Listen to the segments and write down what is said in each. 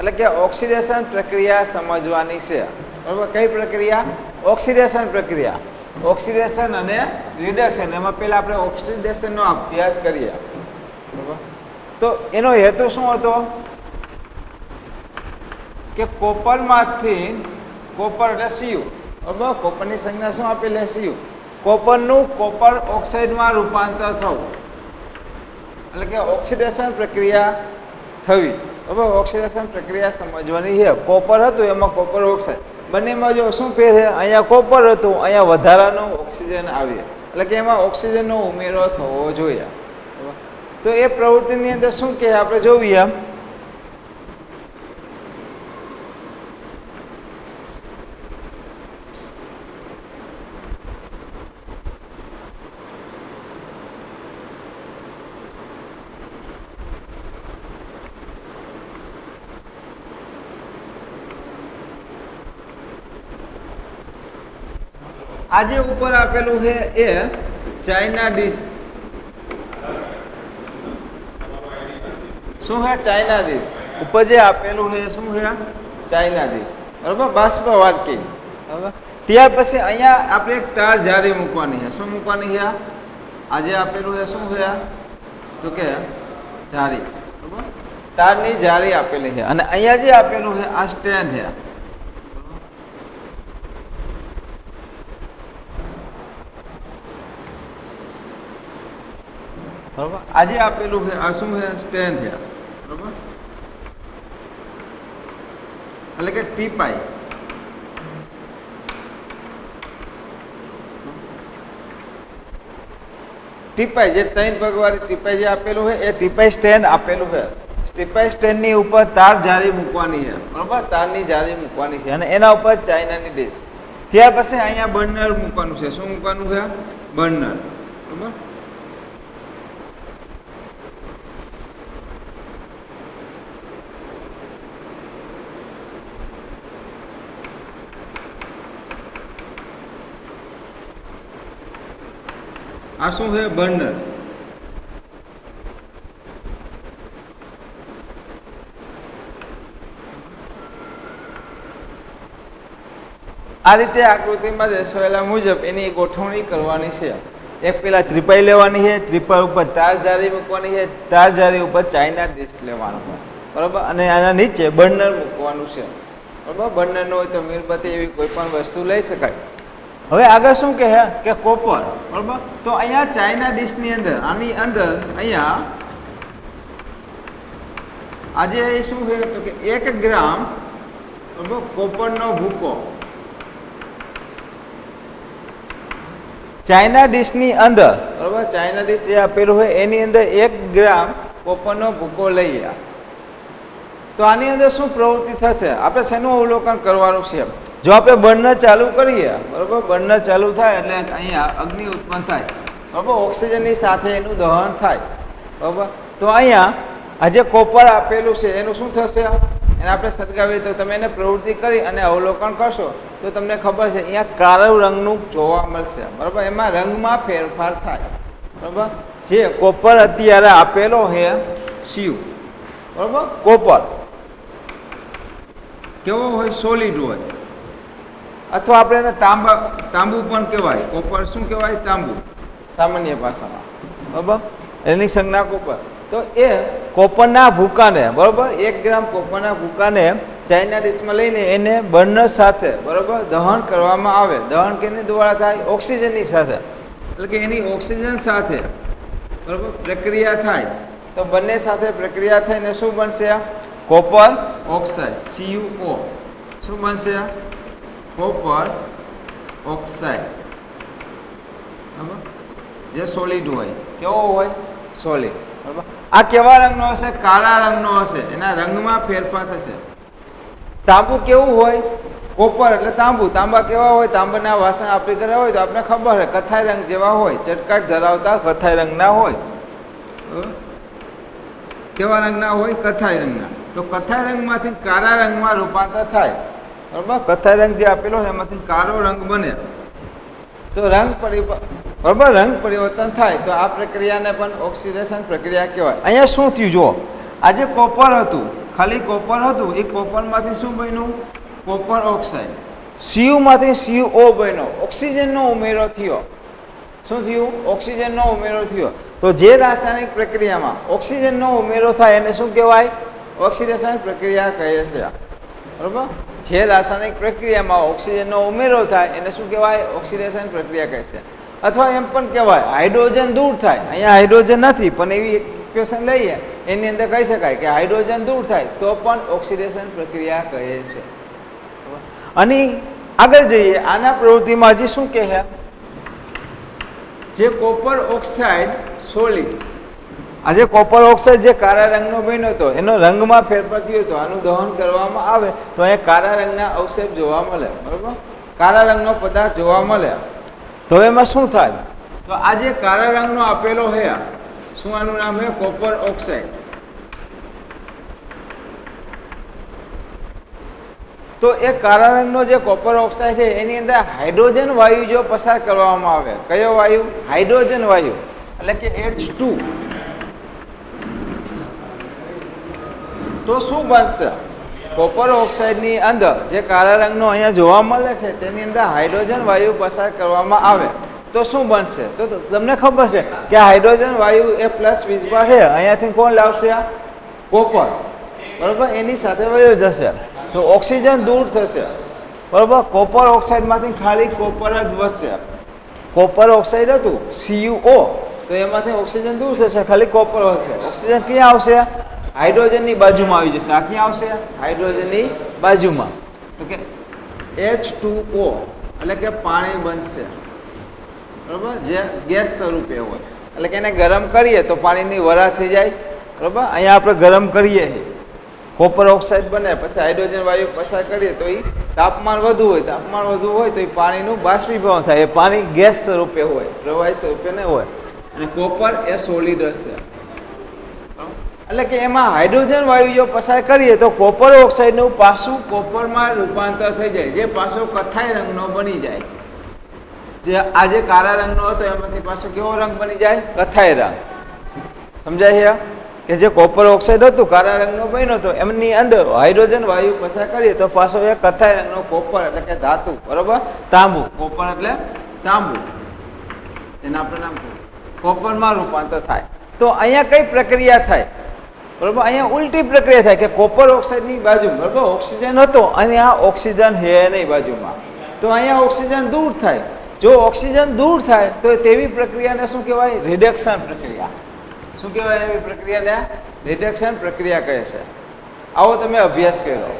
એટલે કે ઓક્સિડેશન પ્રક્રિયા સમજવાની છે, બરાબર. કઈ પ્રક્રિયા? ઓક્સિડેશન પ્રક્રિયા. ઓક્સિડેશન અને રિડક્શન, એમાં પહેલાં આપણે ઓક્સિડેશનનો અભ્યાસ કરીએ, બરાબર. તો એનો હેતુ શું હતો કે કોપરમાંથી, કોપર એટલે Cu, બરાબર. કોપરની સંજ્ઞા શું આપેલી? Cu. કોપરનું કોપર ઓક્સાઇડમાં રૂપાંતર થવું, એટલે કે ઓક્સિડેશન પ્રક્રિયા થવી, બરાબર. ઓક્સિડેશન પ્રક્રિયા સમજવાની છે. કોપર હતું એમાં કોપર ઓક્સાઇડ, બંનેમાં જો શું ફેર છે? અહીંયા કોપર હતું, અહીંયા વધારાનો ઓક્સિજન આવે, એટલે કે એમાં ઓક્સિજનનો ઉમેરો થવો જોઈએ. તો એ પ્રવૃત્તિની અંદર શું કહે આપણે જોઈએ. આજે ઉપર આપેલું છે એ ચાઇના ડીશ. શું છે? China dish. ઉપર જે આપેલું છે શું છે? ચાઇના ડીશ, બરાબર. બાષ્પ વાટકી, બરાબર. ત્યાર પછી અહીંયા આપણે એક તાર જારી મૂકવાની છે. શું મૂકવાની છે? આજે આપેલું છે શું છે? તો કે જારી, બરાબર. તારની જારી આપેલી છે. અને અહીંયા જે આપેલું છે આ સ્ટેન્ડ છે. બરાબર. આજે આપેલું છે આ શું છે? સ્ટેન્ડ છે, બરાબર. એટલે કે ટીપાઈ. ટીપાઈ જે 3 પગવાળી ટીપાઈ જે આપેલું છે એ ટીપાઈ સ્ટેન્ડ આપેલું છે. ટીપાઈ સ્ટેન્ડની ઉપર તાર જારી મૂકવાની છે, બરાબર. તારની જારી મૂકવાની છે અને એના ઉપર ચાઇનાની ડીશ. ત્યાર પછી અહીંયા બર્નર મૂકવાનું છે. શું મૂકવાનું છે? બર્નર, બરાબર. આ શું છે? બર્નર. આ રીતે આકૃતિમાં દર્શાવેલા મુજબ એની ગોઠવણી કરવાની છે. એક પેલા ત્રિપાઈ લેવાની છે, ત્રિપાઈ ઉપર તાર જારી મૂકવાની છે, તાર જારી ઉપર ચાઇના ડીશ લેવાનું છે, બરાબર. અને આના નીચે બર્નર મૂકવાનું છે, બરાબર. બર્નર ન હોય તો મીણબત્તી એવી કોઈ પણ વસ્તુ લઈ શકાય. હવે આગળ શું કહે કે કોપર, બરાબર. તો અહીંયા ચાઇના ડીશની અંદર, આની અંદર અહીંયા આજે શું છે તો કે 1 ગ્રામ, બરાબર, કોપરનો ભૂકો ચાઇના ડીશની અંદર, બરાબર. ચાઇના ડીશ જે આપેલું હોય એની અંદર 1 ગ્રામ કોપરનો ભૂકો લઈએ. તો આની અંદર શું પ્રવૃત્તિ થશે? આપણે શેનું અવલોકન કરવાનું છે? જો આપણે બર્નર ચાલુ કરીએ, બરાબર, બર્નર ચાલુ થાય એટલે અહીંયા અગ્નિ ઉત્પન્ન થાય, બરાબર. ઓક્સિજનની સાથે એનું દહન થાય, બરાબર. તો અહીંયા આ જે કોપર આપેલું છે એનું શું થશે? એને આપણે સળગાવીએ તો તમે એને પ્રવૃત્તિ કરી અને અવલોકન કરશો તો તમને ખબર છે અહીંયા કાળો રંગનું જોવા મળશે, બરાબર. એમાં રંગમાં ફેરફાર થાય, બરાબર. જે કોપર અત્યારે આપેલો છે Cu, બરાબર. કોપર કેવો હોય? સોલિડ હોય, અથવા આપણે એને તાંબુ પણ કહેવાય. કોપર શું કહેવાય? તાંબુ, સામાન્ય ભાષામાં, બરાબર. એની સંજ્ઞા કોપર. તો એ કોપરના ભૂકાને, બરાબર, 1 ગ્રામ કોપરના ભૂકાને ચાઇના ડીશમાં લઈને એને બર્નર સાથે, બરાબર, દહન કરવામાં આવે. દહન કેની દ્વારા થાય? ઓક્સિજનની સાથે, એટલે કે એની ઓક્સિજન સાથે, બરાબર, પ્રક્રિયા થાય. તો બંને સાથે પ્રક્રિયા થઈને શું બનશે? Copper oxide, CuO. શું બનશે? કોપર ઓક્સાઇડ, બરાબર. જે સોલિડ હોય. કેવો હોય? સોલિડ, બરાબર. આ કેવા રંગનો હશે? કાળા રંગનો હશે. એના રંગમાં ફેરફાર થશે. તાંબુ કેવું હોય? કોપર એટલે તાંબુ. તાંબા કેવા હોય? તાંબાના વાસણ આપણે કર્યા હોય તો આપણે ખબર છે કથ્થાઈ રંગ જેવા હોય, ચટકાટ ધરાવતા કથ્થાઈ રંગના હોય. કેવા રંગના હોય? કથ્થાઈ રંગના. તો કથ્થાઈ રંગમાંથી કાળા રંગમાં રૂપાંતર થાય, બરાબર. કથ્થાઈ રંગ જે આપેલો છે એમાંથી કાળો રંગ બને. તો રંગ બરાબર, રંગ પરિવર્તન થાય. તો આ પ્રક્રિયાને પણ ઓક્સિડેશન પ્રક્રિયા કહેવાય. અહીંયા શું થયું? જુઓ, આ જે કોપર હતું ખાલી કોપર હતું, એ કોપરમાંથી શું બન્યું? Copper oxide. સીયુમાંથી સીયુઓ બન્યો, ઓક્સિજનનો ઉમેરો થયો. શું થયું? ઓક્સિજનનો ઉમેરો થયો. તો જે રાસાયણિક પ્રક્રિયામાં ઓક્સિજનનો ઉમેરો થાય એને શું કહેવાય? ઓક્સિડેશન પ્રક્રિયા કહે છે. બરાબર? જે રાસાયણિક પ્રક્રિયામાં ઓક્સિજનનો ઉમેરો થાય એને શું કહેવાય? ઓક્સિડેશન પ્રક્રિયા કહે છે. અથવા એમ પણ કહેવાય હાઇડ્રોજન દૂર થાય. અહીંયા હાઇડ્રોજન નથી પણ એવી ઇક્વેશન લઈએ એની અંદર કહી શકાય કે હાઇડ્રોજન દૂર થાય તો પણ ઓક્સિડેશન પ્રક્રિયા કહે છે. અને આગળ જઈએ, આના પ્રવૃત્તિમાં હજી શું કહે? જે કોપર ઓક્સાઇડ સોલિડ, આજે કોપર ઓક્સાઇડ જે કાળા રંગનો બન્યો હતો એનો રંગમાં ફેરફાર થયો હતો, આનું દહન કરવામાં આવે તો અહીંયા કાળા રંગના અવશેષ જોવા મળે. બરાબર? કાળા રંગનો પદાર્થ જોવા મળે. તો એમાં શું થાય? તો આ જે કાળા રંગનો આપેલો છે, શું આનું નામ છે? Copper oxide. તો એ કાળા રંગનો જે કોપર ઓક્સાઇડ છે એની અંદર હાઇડ્રોજન વાયુ જો પસાર કરવામાં આવે, કયો વાયુ? હાઇડ્રોજન વાયુ, એટલે કે H2, તો શું બનશે? કોપર ઓક્સાઇડની અંદર જે કાળા રંગનો અહીંયા જોવા મળે છે તેની અંદર હાઇડ્રોજન વાયુ પસાર કરવામાં આવે તો શું બનશે? તો તમને ખબર છે કે હાઇડ્રોજન વાયુ એ પ્લસ વીજભાર છે, અહીંયાથી કોણ લાવશે? કોપર. બરાબર? એની સાથે વયો જશે તો ઓક્સિજન દૂર થશે. બરાબર? કોપર ઓક્સાઇડમાંથી ખાલી કોપર જ વધશે. કોપર ઓક્સાઇડ હતું CuO, તો એમાંથી ઓક્સિજન દૂર થશે, ખાલી કોપર વધશે. ઓક્સિજન ક્યાં આવશે? હાઇડ્રોજનની બાજુમાં આવી જશે. આ ક્યાં આવશે? હાઇડ્રોજનની બાજુમાં. તો કે H2O એટલે કે પાણી બનશે. બરાબર? જે ગેસ સ્વરૂપે હોય, એટલે કે એને ગરમ કરીએ તો પાણીની વરાળ થઈ જાય. બરાબર? અહીંયા આપણે ગરમ કરીએ છીએ, કોપર ઓક્સાઇડ બને, પછી હાઇડ્રોજન વાયુ પસાર કરીએ તો એ તાપમાન વધુ હોય, તાપમાન વધુ હોય તો એ પાણીનું બાષ્પીભવન થાય. એ પાણી ગેસ સ્વરૂપે હોય, પ્રવાહી સ્વરૂપે નહીં હોય. અને કોપર એ સોલિડ હશે. એટલે કે એમાં હાઇડ્રોજન વાયુ જો પસાર કરીએ તો કોપર ઓક્સાઇડનું પાછું કોપરમાં રૂપાંતર થઈ જાય, જે પાછો કથ્થાઈ રંગનો બની જાય. જે આજે કાળા રંગનો હતો એમાંથી પાછો કેવો રંગ બની જાય? કથ્થાઈ રંગ. સમજાય છે? કે જે કોપર ઓક્સાઇડ હતું કાળા રંગનો બન્યો હતો એમની અંદર હાઇડ્રોજન વાયુ પસાર કરીએ તો પાછો એક કથ્થાઈ રંગનો કોપર એટલે કે ધાતુ, બરોબર? તાંબુ. કોપર એટલે તાંબુ, એના આપણે નામ કોપરમાં રૂપાંતર થાય. તો અહીંયા કઈ પ્રક્રિયા થાય? બરોબર? અહીંયા ઉલટી પ્રક્રિયા થાય કે કોપર ઓક્સાઇડની બાજુ, બરોબર, ઓક્સિજન હતો અને આ ઓક્સિજન હે નહીં બાજુમાં, તો અહીંયા ઓક્સિજન દૂર થાય. જો ઓક્સિજન દૂર થાય તો તેવી પ્રક્રિયાને શું કહેવાય? રિડક્શન પ્રક્રિયા. શું કહેવાય એવી પ્રક્રિયાને? રિડક્શન પ્રક્રિયા કહે છે. આવો તમે અભ્યાસ કર્યો.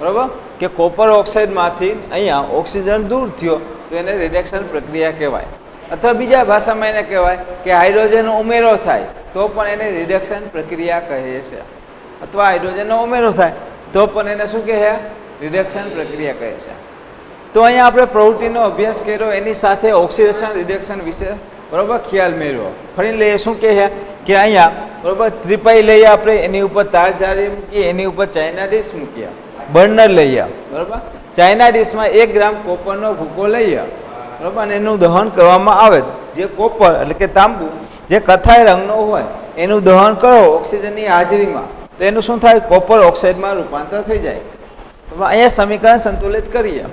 બરાબર? કે કોપર ઓક્સાઇડમાંથી અહીંયા ઓક્સિજન દૂર થયો તો એને રિડક્શન પ્રક્રિયા કહેવાય. અથવા બીજા ભાષામાં એને કહેવાય કે હાઇડ્રોજનનો ઉમેરો થાય તો પણ એને રિડક્શન પ્રક્રિયા કહે છે. અથવા હાઇડ્રોજનનો ઉમેરો થાય તો પણ એને શું કહે? રિડક્શન પ્રક્રિયા કહે છે. તો અહીંયા આપણે પ્રવૃત્તિનો અભ્યાસ કર્યો, એની સાથે ઓક્સિડેશન રિડક્શન વિશે બરોબર ખ્યાલ મેળવો. ફરી લઈએ શું કહે છે કે અહીંયા બરોબર ત્રિપાઈ લઈએ આપણે, એની ઉપર તાર જાળી મૂકીએ, એની ઉપર ચાઇના ડીશ મૂકીએ, બર્નર લઈએ. બરોબર? ચાઇના ડીશમાં 1 ગ્રામ કોપરનો ભૂકો લઈએ. બરોબર? અને એનું દહન કરવામાં આવે. જે કોપર એટલે કે તાંબુ જે કથ્થાઈ રંગનો હોય એનું દહન કરો ઓક્સિજનની હાજરીમાં તો એનું શું થાય? કોપર ઓક્સાઇડમાં રૂપાંતર થઈ જાય. અહીંયા સમીકરણ સંતુલિત કરીએ.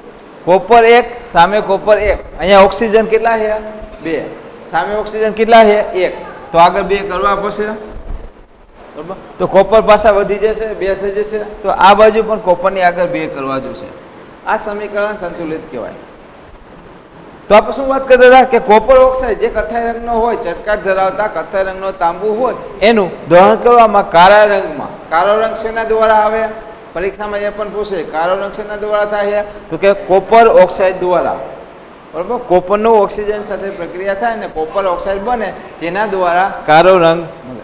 કોપર 1 સામે કોપર 1. અહીંયા ઓક્સિજન કેટલા છે? 2. સામે ઓક્સિજન કેટલા છે? 1. તો આગળ 2 કરવા પડશે. બરાબર? તો કોપર પાછા વધી જશે, 2 થઈ જશે. તો આ બાજુ પણ કોપરની આગળ 2 કરવા જોશે. આ સમીકરણ સંતુલિત કહેવાય. તો આપણે શું વાત કરતા હતા કે કોપર ઓક્સાઇડ જે કથ્થાઈ રંગનો હોય, ચટકાટ ધરાવતા કથ્થાઈ રંગનો તાંબુ હોય એનું દહન કરવામાં કાળા રંગમાં, કાળો રંગ શેના દ્વારા આવે? પરીક્ષામાં એ પણ પૂછે કાળો રંગ શેના દ્વારા થાય? તો કે કોપર ઓક્સાઇડ દ્વારા. બરાબર? કોપરનું ઓક્સિજન સાથે પ્રક્રિયા થાય ને કોપર ઓક્સાઇડ બને, જેના દ્વારા કાળો રંગ મળે.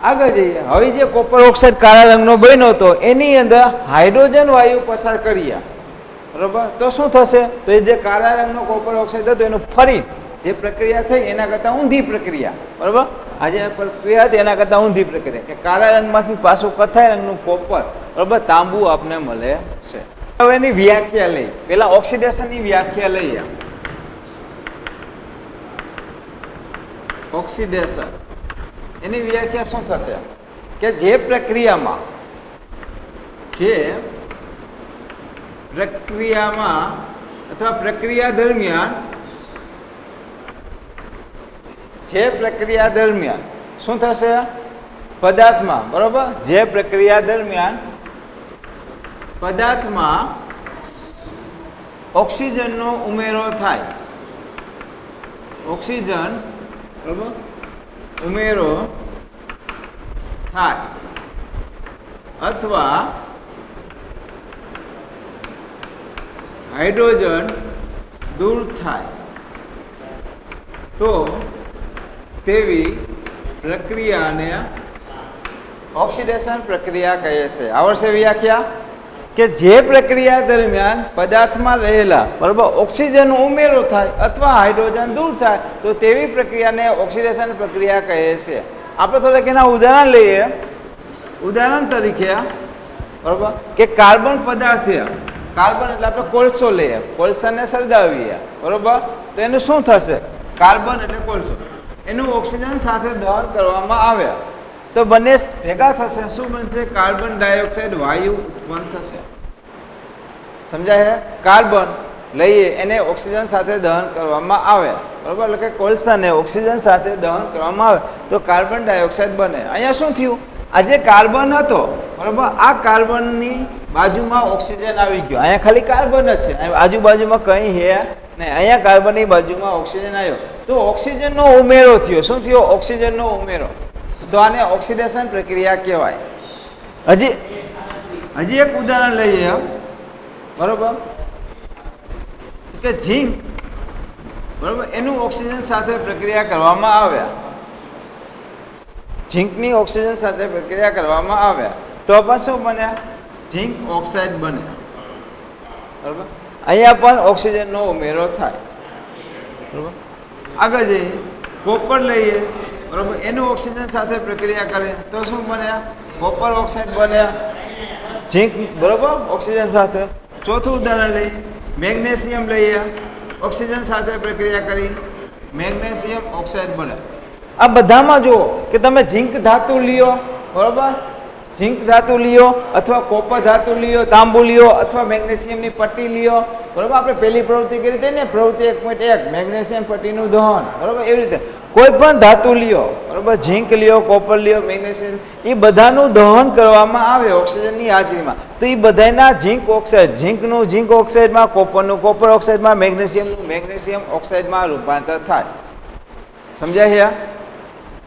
આગળ જઈએ. હવે જે કોપર ઓક્સાઇડ કાળા રંગનો બન્યો હતો એની અંદર હાઇડ્રોજન વાયુ પસાર કરીએ. બરાબર? તો શું થશે? તો એ જે કાળા રંગનો કોપર ઓક્સાઇડ હતો એનું ફરી જે પ્રક્રિયા થઈ એના કરતાં ઊંધી પ્રક્રિયા. બરાબર? આ જે પ્રક્રિયા હતી એના કરતાં ઊંધી પ્રક્રિયા કે કાળા રંગમાંથી પાછું કથ્થાઈ રંગનું કોપર, બરાબર, તાંબુ આપને મળે છે. હવે એની વ્યાખ્યા લઈ. પેલા ઓક્સિડેશનની વ્યાખ્યા લઈએ. ઓક્સિડેશન એની વ્યાખ્યા શું થશે? કે જે પ્રક્રિયામાં અથવા પ્રક્રિયા દરમિયાન શું થશે પદાર્થમાં, બરોબર, જે પ્રક્રિયા દરમિયાન પદાર્થમાં ઓક્સિજનનો ઉમેરો થાય, ઓક્સિજન, બરોબર, ઉમેરો થાય અથવા હાઇડ્રોજન દૂર થાય તો તેવી પ્રક્રિયાને ઓક્સિડેશન પ્રક્રિયા કહે છે. આવડશે વ્યાખ્યા? કે જે પ્રક્રિયા દરમિયાન પદાર્થમાં રહેલા, બરાબર, ઓક્સિજનનો ઉમેરો થાય અથવા હાઇડ્રોજન દૂર થાય તો તેવી પ્રક્રિયાને ઓક્સિડેશન પ્રક્રિયા કહે છે. આપણે થોડાક એના ઉદાહરણ લઈએ. ઉદાહરણ તરીકે, બરાબર, કે કાર્બન પદાર્થ, કાર્બન એટલે આપણે કોલસો લઈએ, કોલસાને સળગાવીએ, બરાબર, તો એનું શું થશે? કાર્બન એટલે કોલસો, એનું ઓક્સિજન સાથે દહન કરવામાં આવે તો બંને ભેગા થશે, શું બનશે? કાર્બન ડાયોક્સાઇડ વાયુ ઉત્પન્ન થશે. સમજાય? કાર્બન લઈએ, એને ઓક્સિજન સાથે દહન કરવામાં આવે, બરાબર, એટલે કે કોલસાને ઓક્સિજન સાથે દહન કરવામાં આવે તો કાર્બન ડાયોક્સાઇડ બને. અહીંયા શું થયું? આ જે કાર્બન હતો, બરાબર, આ કાર્બનની બાજુમાં ઓક્સિજન આવી ગયો. અહીંયા ખાલી કાર્બન જ છે, આજુબાજુમાં કંઈ છે નહીં. અહીંયા કાર્બનની બાજુમાં ઓક્સિજન આવ્યો તો ઓક્સિજનનો ઉમેરો થયો. શું થયો? ઓક્સિજનનો ઉમેરો. તો આને ઓક્સિડેશન પ્રક્રિયા કહેવાય. હજી એક ઉદાહરણ લઈએ, બરોબર, કે ઝીંક, બરોબર, એનું ઓક્સિજન સાથે પ્રક્રિયા કરવામાં આવે, ઝીંકની ઓક્સિજન સાથે પ્રક્રિયા કરવામાં આવે તો પણ શું બને? ઝીંક ઓક્સાઇડ બને, બરોબર. અહીંયા પણ ઓક્સિજનનો ઉમેરો થાય, બરોબર. આગળ જઈએ, કોપર લઈએ, બરોબર, એનું ઓક્સિજન સાથે પ્રક્રિયા કરે તો શું બને? કોપર ઓક્સાઇડ બને, ઝીંક, બરોબર, ઓક્સિજન સાથે. ચોથું ઉદાહરણ લઈએ, મેગ્નેશિયમ લઈએ, ઓક્સિજન સાથે પ્રક્રિયા કરી મેગ્નેશિયમ ઓક્સાઇડ બને. આ બધામાં જુઓ કે તમે ઝીંક ધાતુ લ્યો, બરોબર, ઝીંક ધાતુ લ્યો અથવા કોપર ધાતુ લ્યો, તાંબુ લ્યો અથવા મેગ્નેશિયમની પટ્ટી લ્યો, બરોબર. આપણે પહેલી પ્રવૃત્તિ કરી હતી ને, પ્રવૃત્તિ 1.1, મેગ્નેશિયમ પટ્ટીનું દહન, બરોબર. એવી રીતે કોઈ પણ ધાતુ લ્યો, બરોબર, ઝીંક લ્યો, કોપર લ્યો, મેગ્નેશિયમ, એ બધાનું દહન કરવામાં આવે ઓક્સિજનની હાજરીમાં તો એ બધાના ઝીંક ઓક્સાઇડ, ઝીંકનું ઝીંક ઓક્સાઇડમાં, કોપરનું કોપર ઓક્સાઇડમાં, મેગ્નેશિયમનું મેગ્નેશિયમ ઓક્સાઇડમાં રૂપાંતર થાય. સમજાય?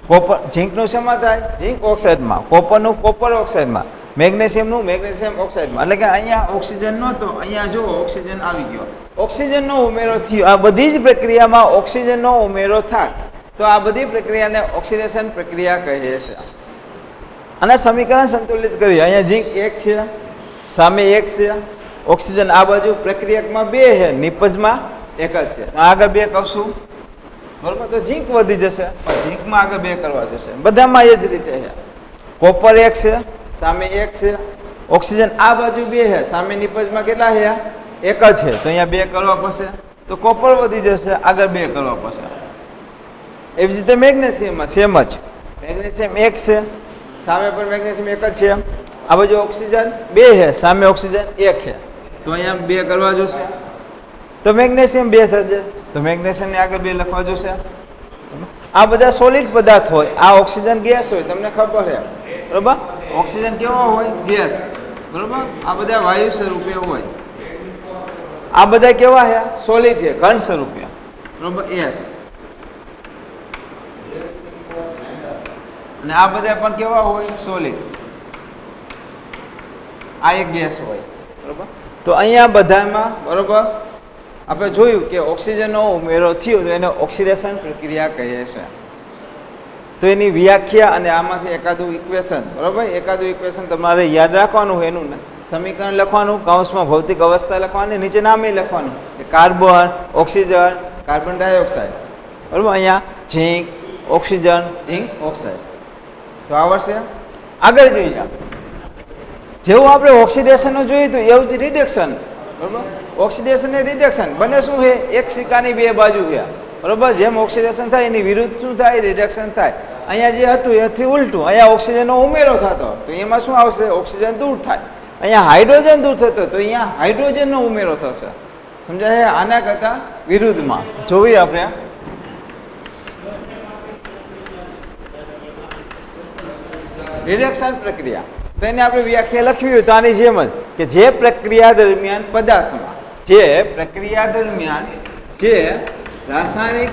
કોપર, ઝીંકનું શેમાં થાય? ઝીંક ઓક્સાઇડમાં, કોપરનું કોપર ઓક્સાઇડમાં, મેગ્નેશિયમનું મેગ્નેશિયમ ઓક્સાઇડમાં. એટલે કે અહીંયા ઓક્સિજન નહોતો, અહીંયા જો ઓક્સિજન આવી ગયો, ઓક્સિજનનો ઉમેરો થયો. આ બધી જ પ્રક્રિયામાં ઓક્સિજનનો ઉમેરો થાય તો આ બધી પ્રક્રિયાને ઓક્સિડેશન પ્રક્રિયા કહે છે. અને સમીકરણ સંતુલિત કરીએ. અહીંયા ઝીંક 1 છે, સામે 1 છે, ઓક્સિજન આ બાજુ પ્રક્રિયકમાં 2 છે, નિપજમાં 1 જ છે. આગળ 2 કરશું, બરોબર, તો ઝીંક વધી જશે, પણ ઝીંકમાં આગળ 2 કરવા જશે. બધામાં એ જ રીતે છે. કોપર 1 છે, સામે 1 છે, ઓક્સિજન આ બાજુ 2 છે, સામે નિપજમાં કેટલા છે? 1 જ છે, તો અહીંયા 2 કરવા પડશે, તો કોપર વધી જશે, આગળ 2 કરવા પડશે. એવી જ રીતે મેગ્નેશિયમમાં સેમ જ, મેગ્નેશિયમ 1 છે, સામે પણ મેગ્નેશિયમ 1 જ છે, આ બાજુ ઓક્સિજન 2 છે, સામે ઓક્સિજન 1 છે, તો અહીંયા 2 કરવા જોશે, તો મેગ્નેશિયમ 2 થશે, તો મેગ્નેશિયમને આગળ 2 લખવા જોશે. આ બધા સોલિડ પદાર્થ હોય, આ ઓક્સિજન ગેસ હોય, તમને ખબર છે, બરોબર. ઓક્સિજન કેવો હોય? ગેસ, બરોબર. આ બધા વાયુ સ્વરૂપે હોય. આ બધા કેવા છે? સોલિડ છે, ઘન સ્વરૂપે, બરોબર, એસ. અને આ બધા પણ કેવા હોય? સોલિડ. આ એક ગેસ હોય, બરોબર. તો અહીંયા બધામાં, બરોબર, આપણે જોયું કે ઓક્સિજનનો ઉમેરો થયો તો એને ઓક્સિડેશન પ્રક્રિયા કહે છે. તો એની વ્યાખ્યા અને આમાંથી એકાદું ઇક્વેશન, બરોબર, એકાદું ઇક્વેશન તમારે યાદ રાખવાનું, એનું સમીકરણ લખવાનું, કૌંસમાં ભૌતિક અવસ્થા લખવાની, નીચે નામે લખવાનું કે કાર્બન, ઓક્સિજન, કાર્બન ડાયોક્સાઇડ, બરોબર. અહીંયા ઝીંક, ઓક્સિજન, ઝીંક ઓક્સાઇડ. તો આવડશે. આગળ જોઈએ, જેવું આપણે ઓક્સિડેશનનું જોયું તો એવું જ રિડક્શન, બરોબર. ઓક્સિડેશન અને રિડક્શન બંને શું છે? એક સિક્કાની 2 બાજુ છે, બરોબર. જેમ ઓક્સિડેશન થાય એની વિરુદ્ધ શું થાય? રિડક્શન થાય. અહીંયા જે હતું એથી ઉલટું, અહીંયા ઓક્સિજનનો ઉમેરો થતો તો એમાં શું આવશે? ઓક્સિજન દૂર થાય. અહીંયા હાઇડ્રોજન દૂર થતો તો અહીંયા હાઇડ્રોજનનો ઉમેરો થશે. સમજાય? આના કરતાં વિરુદ્ધમાં જોઈએ આપણે રિડક્શન પ્રક્રિયા. તો એને આપણે વ્યાખ્યા લખવી હોય તો આની જેમ જ કે જે પ્રક્રિયા દરમિયાન પદાર્થમાં જે રાસાયણિક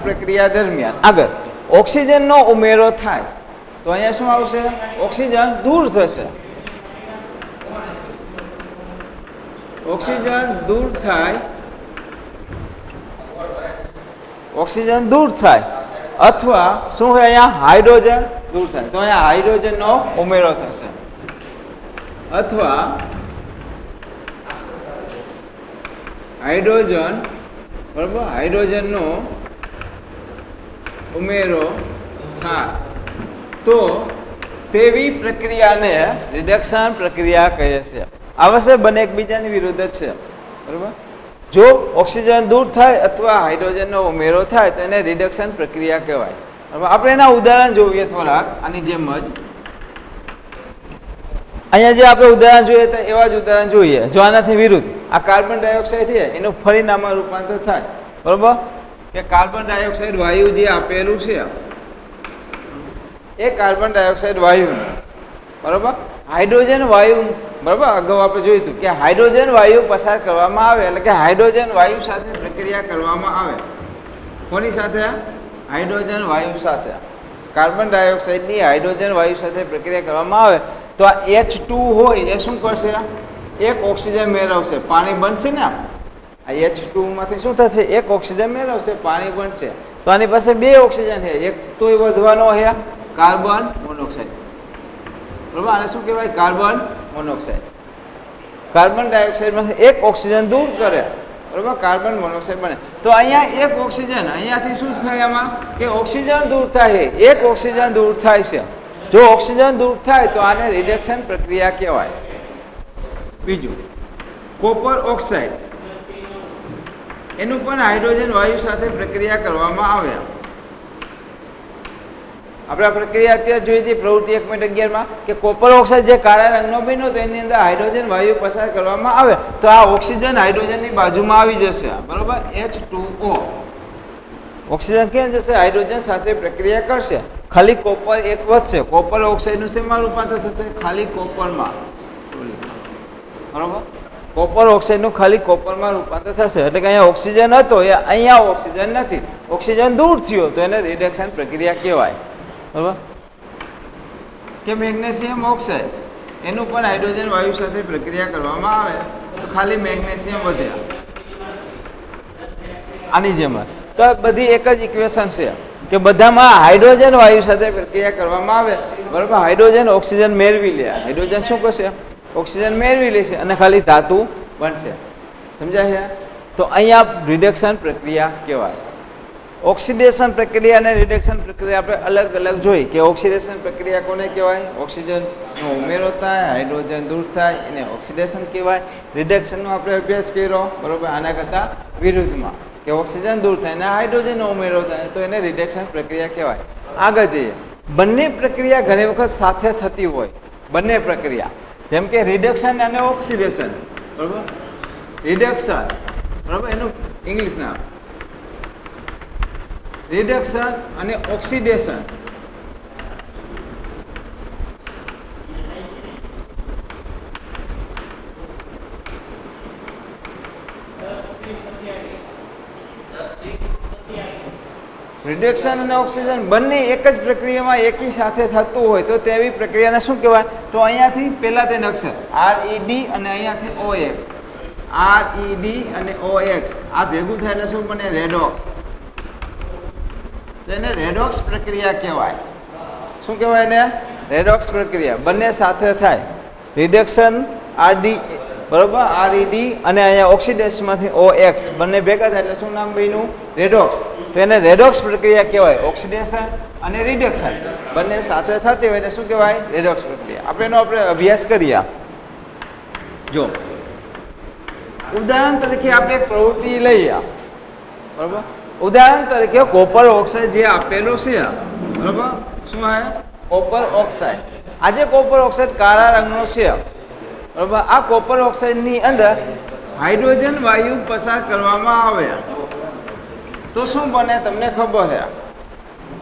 પ્રક્રિયા દરમિયાન આગળ ઓક્સિજનનો ઉમેરો થાય તો અહીંયા શું આવશે? ઓક્સિજન દૂર થશે. ઓક્સિજન દૂર થાય અથવા શું હોય? અહીંયા હાઇડ્રોજન દૂર થાય તો અહીંયા હાઇડ્રોજનનો ઉમેરો થશે અથવા હાઇડ્રોજનનો ઉમેરો થાય તો તેવી પ્રક્રિયાને રિડક્શન પ્રક્રિયા કહે છે. આવશ્યક બંને એકબીજાની વિરુદ્ધ જ છે. બરાબર? જો ઓક્સિજન દૂર થાય અથવા હાઇડ્રોજનનો ઉમેરો થાય તો એને રિડક્શન પ્રક્રિયા કહેવાય. બરાબર? આપણે એના ઉદાહરણ જોઈએ થોડાક આની જેમ જ. અહીંયા જે આપણે ઉદાહરણ જોઈએ તો એવા જ ઉદાહરણ જોઈએ. જો આનાથી વિરુદ્ધ આ કાર્બન ડાયોક્સાઇડ છે એનું ફરીને આમાં રૂપાંતર થાય. બરાબર? કે કાર્બન ડાયોક્સાઇડ વાયુ જે આપેલું છે એ કાર્બન ડાયોક્સાઇડ વાયુનું, બરાબર, હાઇડ્રોજન વાયુ, બરાબર, અગાઉ આપણે જોયું હતું કે હાઇડ્રોજન વાયુ પસાર કરવામાં આવે એટલે કે હાઇડ્રોજન વાયુ સાથે પ્રક્રિયા કરવામાં આવે. કોની સાથે? હાઇડ્રોજન વાયુ સાથે. કાર્બન ડાયોક્સાઇડની હાઇડ્રોજન વાયુ સાથે પ્રક્રિયા કરવામાં આવે તો આ H2 હોય એ શું કરશે? એક ઓક્સિજન મેળવશે, પાણી બનશે ને. આ H2 માંથી શું થશે? એક ઓક્સિજન મેળવશે, પાણી બનશે. તો આની પાસે બે ઓક્સિજન છે, એક તો એ વધવાનો છે કાર્બન મોનોક્સાઇડ. બરાબર? આને શું કહેવાય? Carbon monoxide. કાર્બન ડાયોક્સાઇડમાંથી એક ઓક્સિજન દૂર કરે, બરાબર, કાર્બન મોનોક્સાઇડ બને. તો અહીંયા એક ઓક્સિજન, અહીંયાથી શું થાય? આમાં કે ઓક્સિજન દૂર થાય, એક ઓક્સિજન દૂર થાય છે. જો ઓક્સિજન દૂર થાય તો આને રિડક્શન પ્રક્રિયા કહેવાય. બીજું કોપર ઓક્સાઇડ, એનું પણ હાઇડ્રોજન વાયુ સાથે પ્રક્રિયા કરવામાં આવે. આપણે આ પ્રક્રિયા અત્યારે જોઈ હતી પ્રવૃત્તિ 1.11માં કે કોપર ઓક્સાઇડ જે કાળા રંગનો બન્યો તો એની અંદર હાઇડ્રોજન વાયુ પસાર કરવામાં આવે તો આ ઓક્સિજન હાઇડ્રોજનની બાજુમાં આવી જશે. બરાબર? H2O. ઓક્સિજન ક્યાં જશે? હાઇડ્રોજન સાથે પ્રક્રિયા કરશે. ખાલી કોપર એક વધશે. કોપર ઓક્સાઇડનું શેમાં રૂપાંતર થશે? ખાલી કોપરમાં. બરાબર? કોપર ઓક્સાઇડનું ખાલી કોપરમાં રૂપાંતર થશે. એટલે કે અહીંયા ઓક્સિજન હતો એ અહીંયા ઓક્સિજન નથી, ઓક્સિજન દૂર થયો તો એને રિડક્શન પ્રક્રિયા કહેવાય. બરાબર? કે મેગ્નેશિયમ ઓક્સાઇડ, એનું પણ હાઇડ્રોજન વાયુ સાથે પ્રક્રિયા કરવામાં આવે તો ખાલી મેગ્નેશિયમ વધ્યા. આની જેમ તો બધી એક જ ઇક્વેશન છે કે બધામાં હાઇડ્રોજન વાયુ સાથે પ્રક્રિયા કરવામાં આવે. બરાબર? હાઇડ્રોજન ઓક્સિજન મેળવી લે. હાઇડ્રોજન શું કરશે? ઓક્સિજન મેળવી લેશે અને ખાલી ધાતુ બનશે. સમજાય છે? તો અહીંયા રિડક્શન પ્રક્રિયા કહેવાય. ઓક્સિડેશન પ્રક્રિયા અને રિડક્શન પ્રક્રિયા આપણે અલગ અલગ જોઈ કે ઓક્સિડેશન પ્રક્રિયા કોને કહેવાય? ઓક્સિજનનો ઉમેરો થાય, હાઇડ્રોજન દૂર થાય, એને ઓક્સિડેશન કહેવાય. રિડક્શનનો આપણે અભ્યાસ કર્યો, બરાબર, આના કરતાં વિરુદ્ધમાં કે ઓક્સિજન દૂર થાય અને હાઇડ્રોજનનો ઉમેરો થાય તો એને રિડક્શન પ્રક્રિયા કહેવાય. આગળ જઈએ. બંને પ્રક્રિયા ઘણી વખત સાથે થતી હોય. બંને પ્રક્રિયા જેમ કે રિડક્શન અને ઓક્સિડેશન. બરાબર? રિડક્શન, બરાબર, એનું ઇંગ્લિશ નામ રિડક્શન અને ઓક્સિડેશન. રિડક્શન અને ઓક્સિજન બંને એક જ પ્રક્રિયામાં એકી સાથે થતું હોય તો તેવી પ્રક્રિયાને શું કહેવાય? તો અહીંયાથી પહેલા તેને અક્ષર RED અને અહીંયાથી OX, RED અને OX આ ભેગું થાય એટલે શું બને? રેડોક્સ. તો એને રેડોક્સ પ્રક્રિયા કહેવાય. શું કહેવાય એને? રેડોક્સ પ્રક્રિયા. બંને સાથે થાય. રિડક્શન RD, બરાબર, RED અને અહીંયા ઓક્સિડેશનમાંથી OX બંને ભેગા થાય એટલે શું નામ બન્યું? રેડોક્સ. તો એને રેડોક્સ પ્રક્રિયા કહેવાય. ઓક્સિડેશન અને રિડક્શન બંને સાથે થતી હોય એને શું કહેવાય? રેડોક્સ પ્રક્રિયા. આપણે એનો અભ્યાસ કરીએ. જો ઉદાહરણ તરીકે આપણે એક પ્રવૃત્તિ લઈએ, બરાબર. ઉદાહરણ તરીકે કોપર ઓક્સાઇડ જે આપેલો છે, બરાબર. શું છે? Copper oxide. આજે કોપર ઓક્સાઇડ કાળા રંગનો છે, બરાબર. આ કોપર ઓક્સાઇડની અંદર હાઇડ્રોજન વાયુ પસાર કરવામાં આવે તો શું બને તમને ખબર છે?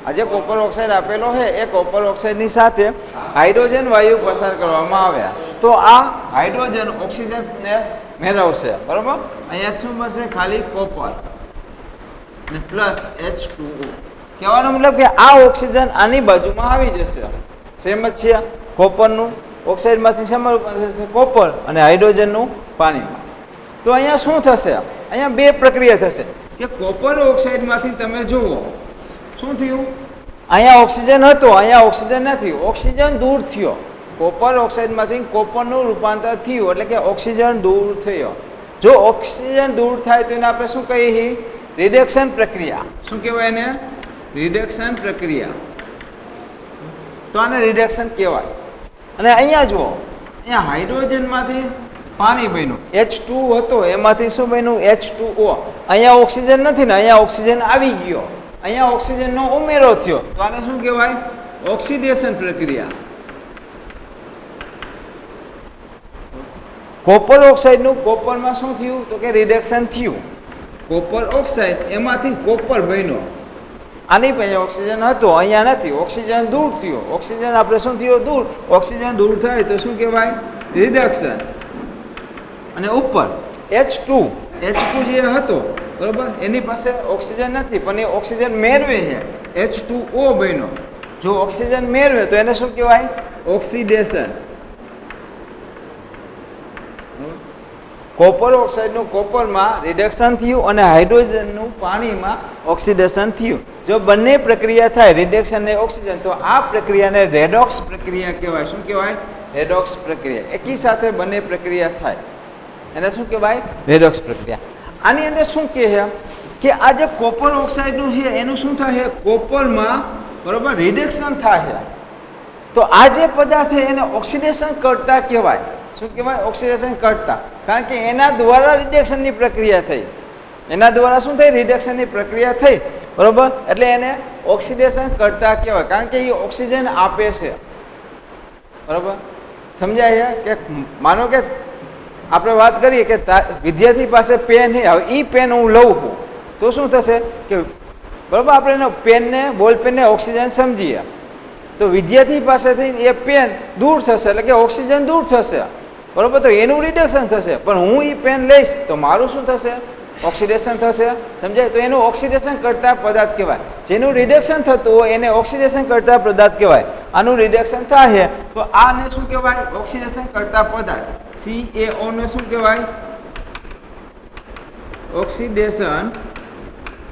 આજે કોપર ઓક્સાઇડ આપેલો છે એ કોપર ઓક્સાઇડની સાથે હાઇડ્રોજન વાયુ પસાર કરવામાં આવ્યા તો આ હાઇડ્રોજન ઓક્સિજનને મેળવશે, બરાબર. અહીંયા શું બનશે? ખાલી કોપર અને પ્લસ H2O. કહેવાનો મતલબ કે આ ઓક્સિજન આની બાજુમાં આવી જશે. સેમ જ છે. કોપરનું ઓક્સાઇડમાંથી શેમાં રૂપાંતર થશે? કોપર અને હાઇડ્રોજનનું પાણીમાં. તો અહીંયા શું થશે? અહીંયા બે પ્રક્રિયા થશે કે કોપર ઓક્સાઇડમાંથી તમે જુઓ શું થયું? અહીંયા ઓક્સિજન હતો, અહીંયા ઓક્સિજન નથી, ઓક્સિજન દૂર થયો. કોપર ઓક્સાઇડમાંથી કોપરનું રૂપાંતર થયું એટલે કે ઓક્સિજન દૂર થયો. જો ઓક્સિજન દૂર થાય તો એને આપણે શું કહીએ? રિડક્શન પ્રક્રિયા. શું કહેવાય એને? રિડક્શન પ્રક્રિયા. તો આને રિડક્શન કહેવાય. અને અહીંયા જુઓ, અહીંયા હાઇડ્રોજનમાંથી પાણી બન્યું, H2 હતો એમાંથી શું બન્યું? H2O. અહીંયા ઓક્સિજન નથી ને અહીંયા ઓક્સિજન આવી ગયો, અહીંયા ઓક્સિજનનો ઉમેરો થયો તો આને શું કહેવાય? ઓક્સિડેશન પ્રક્રિયા. કોપર ઓક્સાઇડનું કોપરમાં શું થયું? તો કે રિડક્શન થયું. કોપર ઓક્સાઇડ એમાંથી કોપર બન્યો, આની પાસે ઓક્સિજન હતો અહીંયા નથી, ઓક્સિજન દૂર થયો. ઓક્સિજન આપણે શું થયું? દૂર. ઓક્સિજન દૂર થાય તો શું કહેવાય? રિડક્શન. અને ઉપર H2 જે હતો, બરાબર, એની પાસે ઓક્સિજન નથી પણ એ ઓક્સિજન મેળવે છે, H2O બન્યો. જો ઓક્સિજન મેળવે તો એને શું કહેવાય? ઓક્સિડેશન. કોપર ઓક્સાઇડનું કોપરમાં રિડક્શન થયું અને હાઇડ્રોજનનું પાણીમાં ઓક્સિડેશન થયું. જો બંને પ્રક્રિયા થાય રિડક્શન અને ઓક્સિજન તો આ પ્રક્રિયાને રેડોક્સ પ્રક્રિયા કહેવાય. શું કહેવાય? રેડોક્સ પ્રક્રિયા. એકી સાથે બંને પ્રક્રિયા થાય એને શું કહેવાય? રેડોક્સ પ્રક્રિયા. આની અંદર શું કહે છે કે આ જે કોપર ઓક્સાઇડનું છે એનું શું થાય? કોપરમાં, બરાબર, રિડક્શન થાય. તો આ જે પદાર્થ છે એને ઓક્સિડેશન કરતા કહેવાય. શું કહેવાય? ઓક્સિડેશન કરતા. કારણ કે એના દ્વારા રિડક્શનની પ્રક્રિયા થઈ, એના દ્વારા શું થઈ? રિડક્શનની પ્રક્રિયા થઈ, બરાબર. એટલે એને ઓક્સિડેશન કરતા કહેવાય કારણ કે એ ઓક્સિજન આપે છે, બરાબર. સમજાય છે કે માનો કે આપણે વાત કરીએ કે વિદ્યાર્થી પાસે પેન છે, હવે એ પેન હું લઉં છું તો શું થશે કે, બરાબર, આપણે એનો પેનને, બોલ પેનને ઓક્સિજન સમજીએ તો વિદ્યાર્થી પાસેથી એ પેન દૂર થશે એટલે કે ઓક્સિજન દૂર થશે, બરાબર. તો એનું રિડક્શન થશે. પણ હું એ પેન લઈશ તો મારું શું થશે? ઓક્સિડેશન થશે. સમજાય? તો એનું ઓક્સિડેશન કરતા પદાર્થ કહેવાય. જેનું રિડક્શન થતું હોય એને ઓક્સિડેશન કરતા પદાર્થ કહેવાય. આનું રિડક્શન થાય તો આને શું કહેવાય? ઓક્સિડેશન કરતા પદાર્થ. CaO ને શું કહેવાય? ઓક્સિડેશન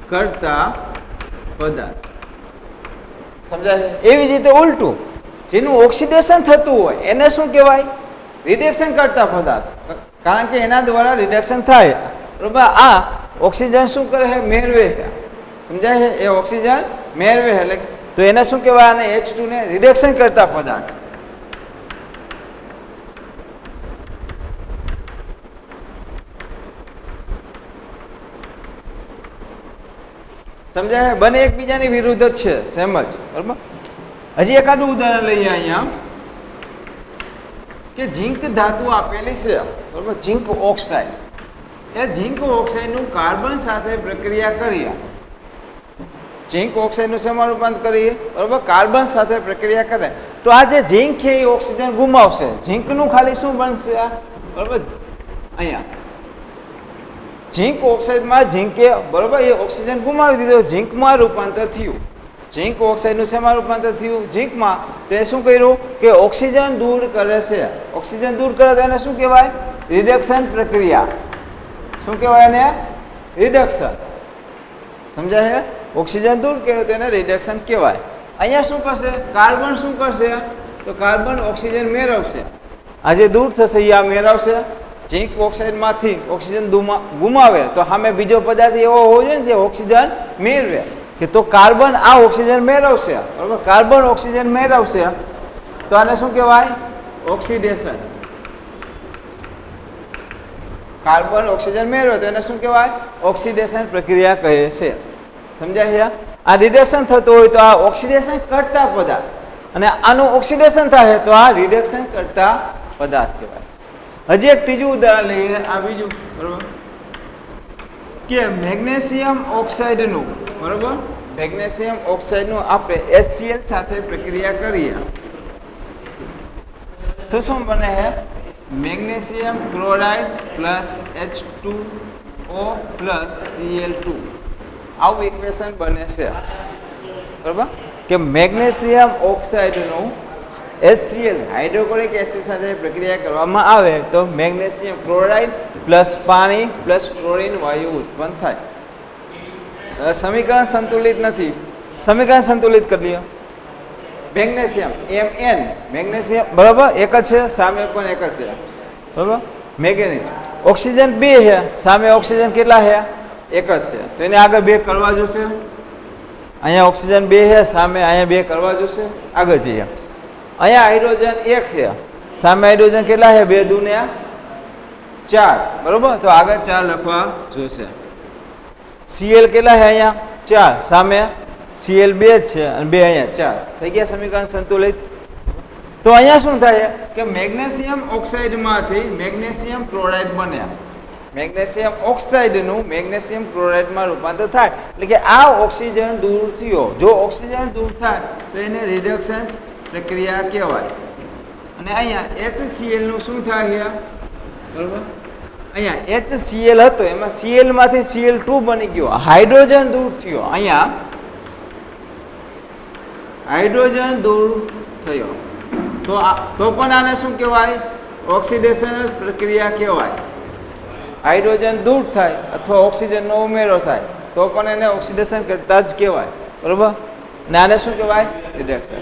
કરતા પદાર્થ. સમજાય? એવી જ રીતે ઉલટું, જેનું ઓક્સિડેશન થતું હોય એને શું કહેવાય? રિડક્શન કરતા પદાર્થ. કારણ કે એના દ્વારા રિડક્શન થાય, બરાબર. આ ઓક્સિજન શું કરે છે? મેળવે છે. સમજાય છે? એ ઓક્સિજન મેળવે છે એટલે તો એને શું કહેવાય? અને H2 ને રિડક્શન કરતા પદાર્થ. સમજાય છે? બંને એકબીજાની વિરુદ્ધ જ છે, સેમ જ, બરાબર. હજી એકાદું ઉદાહરણ લઈએ અહીંયા કે ઝીંક ધાતુ આપેલી છે, બરાબર, ઝીંક ઓક્સાઇડ. એ ઝીંક ઓક્સાઇડનું કાર્બન સાથે પ્રક્રિયા કરીએ, ઝીંક ઓક્સાઇડનું શેમાં રૂપાંતર કરીએ, બરાબર, કાર્બન સાથે પ્રક્રિયા કરે તો આ જે ઝીંક છે એ ઓક્સિજન ગુમાવશે. ઝીંકનું ખાલી શું બનશે? બરાબર, અહીંયા ઝીંક ઓક્સાઇડમાં ઝીંકે, બરાબર, એ ઓક્સિજન ગુમાવી દીધો, ઝીંકમાં રૂપાંતર થયું. ઝીંક ઓક્સાઇડનું શેમાં રૂપાંતર થયું? ઝીંકમાં. તો એ શું કર્યું કે ઓક્સિજન દૂર કરે છે. ઓક્સિજન દૂર કરે તો એને શું કહેવાય? રિડક્શન પ્રક્રિયા. શું કહેવાય એને? રિડક્શન. સમજાય છે? ઓક્સિજન દૂર કર્યો તો એને રિડક્શન કહેવાય. અહીંયા શું કરશે? કાર્બન શું કરશે? તો કાર્બન ઓક્સિજન મેળવશે. આ જે દૂર થશે એ આ મેળવશે. ઝીંક ઓક્સાઇડમાંથી ઓક્સિજન ગુમાવે તો સામે બીજો પદાર્થ એવો હોવો જોઈએ ને જે ઓક્સિજન મેળવે. કે તો કાર્બન આ ઓક્સિજન મેળવશે, બરાબર, કાર્બન ઓક્સિજન મેળવશે તો આને શું કહેવાય? ઓક્સિડેશન. કાર્બન ઓક્સિજન મેળવે તો એને શું કહેવાય? ઓક્સિડેશન પ્રક્રિયા કહે છે. સમજાય? આ રિડક્શન થતું હોય તો આ ઓક્સિડેશન કરતા પદાર્થ, અને આનું ઓક્સિડેશન થાય તો આ રિડક્શન કરતા પદાર્થ કહેવાય. હજી એક ત્રીજું ઉદાહરણ લઈએ. આ બીજું, બરોબર, કે મેગ્નેશિયમ ઓક્સાઇડનું, બરોબર, મેગ્નેશિયમ ઓક્સાઇડનું આપણે HCl સાથે પ્રક્રિયા કરીએ તો શું બને છે? Magnesium chloride plus H2O plus Cl2 આવું ઇક્વેશન બને છે. બરાબર, કે મેગ્નેશિયમ ઓક્સાઇડનું HCl હાઇડ્રોક્લોરિક એસિડ સાથે પ્રક્રિયા કરવામાં આવે તો મેગ્નેશિયમ ક્લોરાઇડ પ્લસ પાણી પ્લસ ક્લોરીન વાયુ ઉત્પન્ન થાય. સમીકરણ સંતુલિત નથી. સમીકરણ સંતુલિત કરી લ્યો. મેગ્નેશિયમ Mn, મેગ્નેશિયમ બરાબર એક જ છે, સામે પણ એક જ છે. બરાબર, મેગ્નેઝ ઓક્સિજન 2 છે, સામે ઓક્સિજન કેટલા છે? એક જ છે. તો એને આગળ 2 કરવા જોશે. અહીંયા ઓક્સિજન 2 છે, સામે અહીંયા 2 કરવા જોશે. આગળ જઈએ. અહીંયા હાઇડ્રોજન 1 છે, સામે હાઇડ્રોજન કેટલા છે? 2 દૂને 4. બરોબર, તો આગળ 4 લખવા જોશે. Cl કેટલા છે? અહીંયા 4, સામે Cl 2 જ છે અને 2 અહીંયા 4. થઈ ગયા સમીકરણ સંતુલિત. તો અહીંયા શું થાય કે મેગ્નેશિયમ ઓક્સાઇડમાંથી મેગ્નેશિયમ ક્લોરાઇડ બન્યા. મેગ્નેશિયમ ઓક્સાઇડનું મેગ્નેશિયમ ક્લોરાઇડમાં રૂપાંતર થાય. એટલે કે આ ઓક્સિજન દૂર થયો. જો ઓક્સિજન દૂર થાય તો એને રિડક્શન પ્રક્રિયા કહેવાય. અને અહીંયા HCl નું શું થાય? બરોબર, અહીંયા HCl હતો, એમાં Cl માંથી Cl2 બની ગયો, હાઇડ્રોજન દૂર થયો. અહીંયા હાઇડ્રોજન દૂર થયો તો પણ આને શું કહેવાય? ઓક્સિડેશન પ્રક્રિયા કહેવાય. હાઇડ્રોજન દૂર થાય અથવા ઓક્સિજનનો ઉમેરો થાય તો પણ એને ઓક્સિડેશન કરતા જ કહેવાય. બરોબર, અને આને શું કહેવાય? રિડક્શન.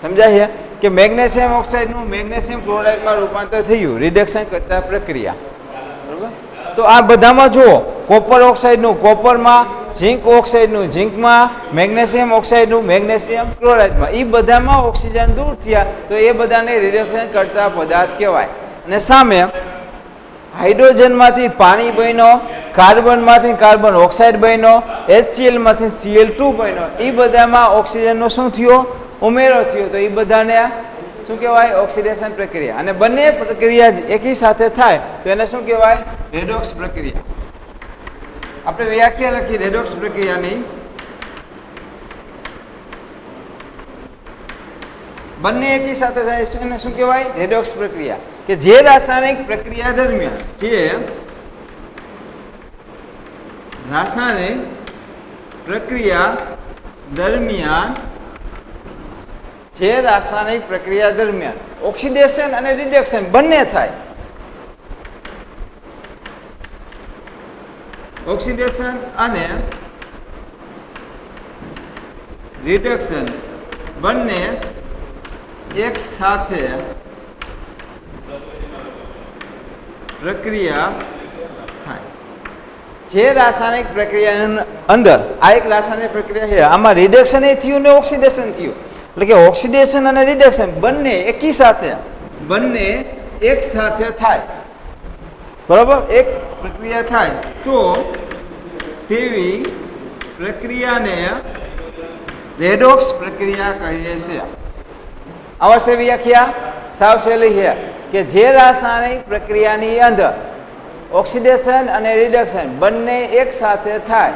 સમજાય કે મેગ્નેશિયમ ઓક્સાઇડનું મેગ્નેશિયમ ક્લોરાઇડમાં રૂપાંતર થયું, રિડક્શન કરતા પ્રક્રિયા. બરોબર, તો આ બધામાં જુઓ, કોપર ઓક્સાઇડનું કોપરમાં, ઝિંક ઓક્સાઇડનું ઝિંકમાં, મેગ્નેશિયમ ઓક્સાઇડનું મેગ્નેશિયમ ક્લોરાઇડમાં, એ બધામાં ઓક્સિજન દૂર થયા તો એ બધાને રિડક્શન કરતા પદાર્થ કહેવાય. અને સામે હાઇડ્રોજનમાંથી પાણી બન્યો, કાર્બનમાંથી કાર્બન ઓક્સાઇડ બન્યો, HClમાંથી Cl2 બન્યો, એ બધામાં ઓક્સિજનનો શું થયો? ઉમેરો થયો. તો એ બધાને શું કહેવાય? ઓક્સિડેશન પ્રક્રિયા. અને બંને પ્રક્રિયા એકી સાથે થાય તો એને શું કહેવાય? રેડોક્સ પ્રક્રિયા. આપણે વ્યાખ્યા લખી રેડોક્સ પ્રક્રિયાની. બંને એકી સાથે થાય છે એને શું કહેવાય? રેડોક્સ પ્રક્રિયા. કે જે રાસાયણિક પ્રક્રિયા દરમિયાન જે રાસાયણિક પ્રક્રિયા દરમિયાન ઓક્સિડેશન અને રિડક્શન બંને થાય. ઓક્સિડેશન અને રિડક્શન બંને એક સાથે પ્રક્રિયા થાય. જે રાસાયણિક પ્રક્રિયાની અંદર આ એક રાસાયણિક પ્રક્રિયા છે, આમાં રિડક્શન એ થયું ને ઓક્સિડેશન થયું. એટલે કે ઓક્સિડેશન અને રિડક્શન બંને એકી સાથે, બંને એક સાથે થાય. બરાબર, એક પ્રક્રિયા થાય તો તેવી પ્રક્રિયાને રેડોક્સ પ્રક્રિયા કહીએ છીએ. આવશે વ્યાખ્યા સાવ સહેલી છે કે જે રાસાયણિક પ્રક્રિયાની અંદર ઓક્સિડેશન અને રિડક્શન બંને એક સાથે થાય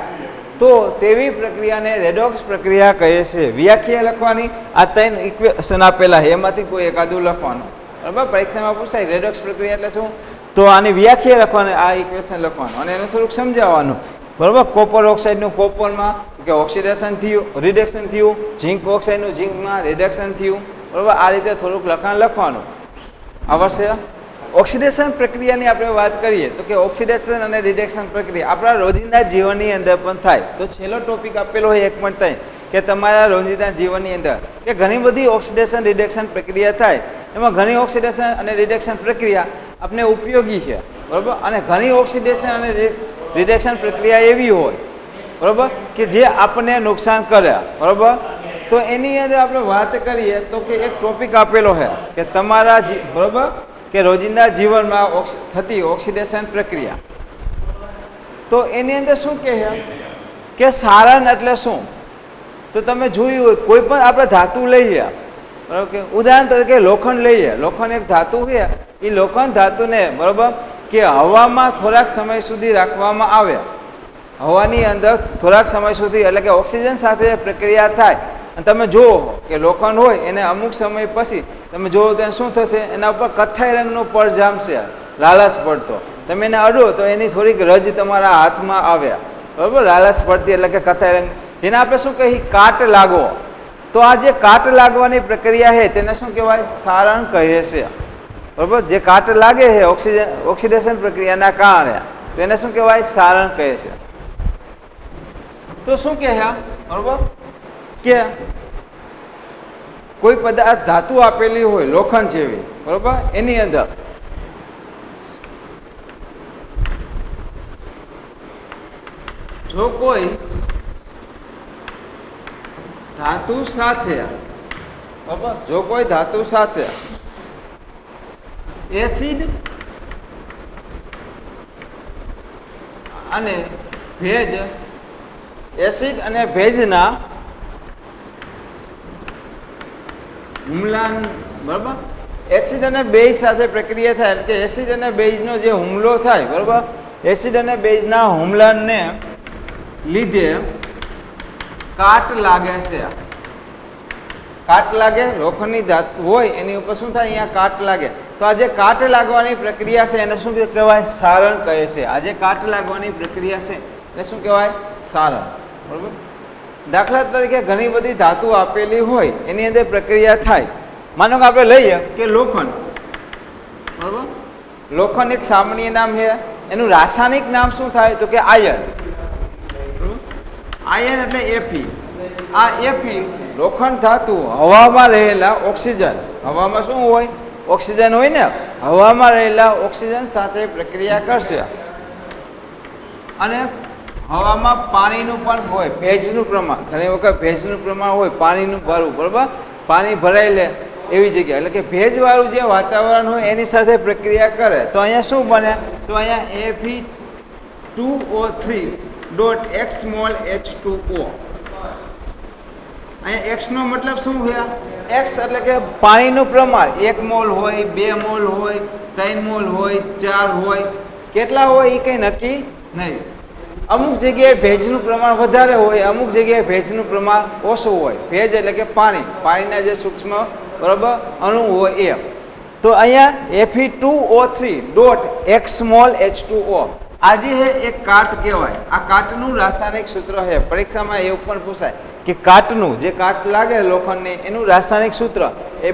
તો તેવી પ્રક્રિયાને રેડોક્સ પ્રક્રિયા કહે છે. વ્યાખ્યા લખવાની. આ 3 ઇક્વેશન આપેલા છે, એમાંથી કોઈ એકાદું લખવાનું. બરાબર, પરીક્ષામાં પૂછાય રેડોક્સ પ્રક્રિયા એટલે શું, તો આની વ્યાખ્યા લખવાની, આ ઇક્વેશન લખવાનું અને એને થોડુંક સમજાવવાનું. બરાબર, કોપર ઓક્સાઇડનું કોપરમાં કે ઓક્સિડેશન થયું, રિડક્શન થયું, ઝિંક ઓક્સાઇડનું ઝિંકમાં રિડક્શન થયું. બરાબર, આ રીતે થોડુંક લખાણ લખવાનું આવશે. ઓક્સિડેશન પ્રક્રિયાની આપણે વાત કરીએ તો કે ઓક્સિડેશન અને રિડક્શન પ્રક્રિયા આપણા રોજિંદા જીવનની અંદર પણ થાય. તો છેલ્લો ટોપિક આપેલો હોય 1.3 કે તમારા રોજિંદા જીવનની અંદર કે ઘણી બધી ઓક્સિડેશન રિડક્શન પ્રક્રિયા થાય. એમાં ઘણી ઓક્સિડેશન અને રિડક્શન પ્રક્રિયા આપણે ઉપયોગી છે. બરાબર, અને ઘણી ઓક્સિડેશન અને રિડક્શન પ્રક્રિયા એવી હોય, બરાબર, કે જે આપણને નુકસાન કરે. બરાબર, તો એની અંદર આપણે વાત કરીએ તો કે એક ટોપિક આપેલો છે કે તમારા બરાબર કે રોજિંદા જીવનમાં થતી ઓક્સિડેશન પ્રક્રિયા. તો એની અંદર શું કહે કે સારણ એટલે શું? તો તમે જોયું હોય કોઈ પણ આપણે ધાતુ લઈએ, બરાબર, કે ઉદાહરણ તરીકે લોખંડ લઈએ. લોખંડ એક ધાતુ છે. એ લોખંડ ધાતુને, બરાબર, કે હવામાં થોડાક સમય સુધી રાખવામાં આવે, હવાની અંદર થોડાક સમય સુધી, એટલે કે ઓક્સિજન સાથે પ્રક્રિયા થાય. અને તમે જુઓ કે લોખંડ હોય એને અમુક સમય પછી તમે જુઓ તો શું થશે, એના ઉપર કથ્થાઈ રંગનો પડ જામશે, લાલાશ પડતો. તમે એને અડો તો એની થોડીક રજ તમારા હાથમાં આવ્યા, બરાબર, લાલાશ પડતી એટલે કે કથ્થાઈ રંગ. જેને આપણે શું કહીએ, કાટ લાગવો. તો આ જે કાટ લાગવાની પ્રક્રિયા છે તેને શું કહેવાય? સારણ કહે છે, બરાબર. જે કાટ લાગે છે ઓક્સિડેશન પ્રક્રિયાના કારણે, તો એને શું કહેવાય? સારણ કહે છે. તો શું કહે, બરાબર, કે કોઈ પદાર્થ ધાતુ આપેલી હોય લોખંડ જેવી, બરાબર, એની અંદર જો કોઈ ધાતુ સાથે, બરાબર, જો કોઈ ધાતુ સાથે એસિડ અને ભેજ, એસિડ અને ભેજના હુમલા, બરાબર, એસિડ અને બેઝ સાથે પ્રક્રિયા થાય, એટલે કે એસિડ અને બેઝનો જે હુમલો થાય, બરાબર, એસિડ અને બેઝના હુમલાને લીધે કાટ લાગે છે. કાટ લાગે, લોખંડની ધાતુ હોય એની ઉપર શું થાય? અહીંયા કાટ લાગે. તો આ જે કાટ લાગવાની પ્રક્રિયા છે એને શું કહેવાય? સારણ કહે છે. આ જે કાટ લાગવાની પ્રક્રિયા છે એને શું કહેવાય? સારણ, બરાબર. દાખલા તરીકે ઘણી બધી ધાતુ આપેલી હોય એની અંદર પ્રક્રિયા થાય. માનો કે આપણે લઈએ કે લોખંડ, બરાબર, લોખંડ એક સામાન્ય નામ છે. એનું રાસાયણિક નામ શું થાય? તો કે આયન. આયન એટલે એફી. આ એફી લોખંડ ધાતુ હવામાં રહેલા ઓક્સિજન, હવામાં શું હોય? ઓક્સિજન હોય ને. હવામાં રહેલા ઓક્સિજન સાથે પ્રક્રિયા કરશે અને હવામાં પાણીનું પણ હોય, ભેજનું પ્રમાણ, ઘણી વખત ભેજનું પ્રમાણ હોય, પાણીનું ભરવું, બરાબર, પાણી ભરાઈ લે એવી જગ્યા, એટલે કે ભેજવાળું જે વાતાવરણ હોય એની સાથે પ્રક્રિયા કરે તો અહીંયા શું બને? તો અહીંયા Fe2O3.X-mol H2O. અહીંયા X નો મતલબ શું છે? X એટલે કે પાણીનું પ્રમાણ 1 મોલ હોય, 2 મોલ હોય, 3 મોલ હોય, 4 હોય, કેટલા હોય એ કંઈ નક્કી નહીં. અમુક જગ્યાએ ભેજનું પ્રમાણ વધારે હોય, અમુક જગ્યાએ ભેજનું પ્રમાણ ઓછું હોય. ભેજ એટલે કે પાણી, પાણીના જે સૂક્ષ્મ, બરાબર, અણુ હોય એ. તો અહીંયા Fe2O3.X-mol H2O આ જે છે એ કાટ કહેવાય. આ કાટનું રાસાયણિક સૂત્ર છે. પરીક્ષામાં એવું પણ પૂછાય કે કાટનું, જે કાટ લાગે લોખંડની, એનું રાસાયણિક સૂત્ર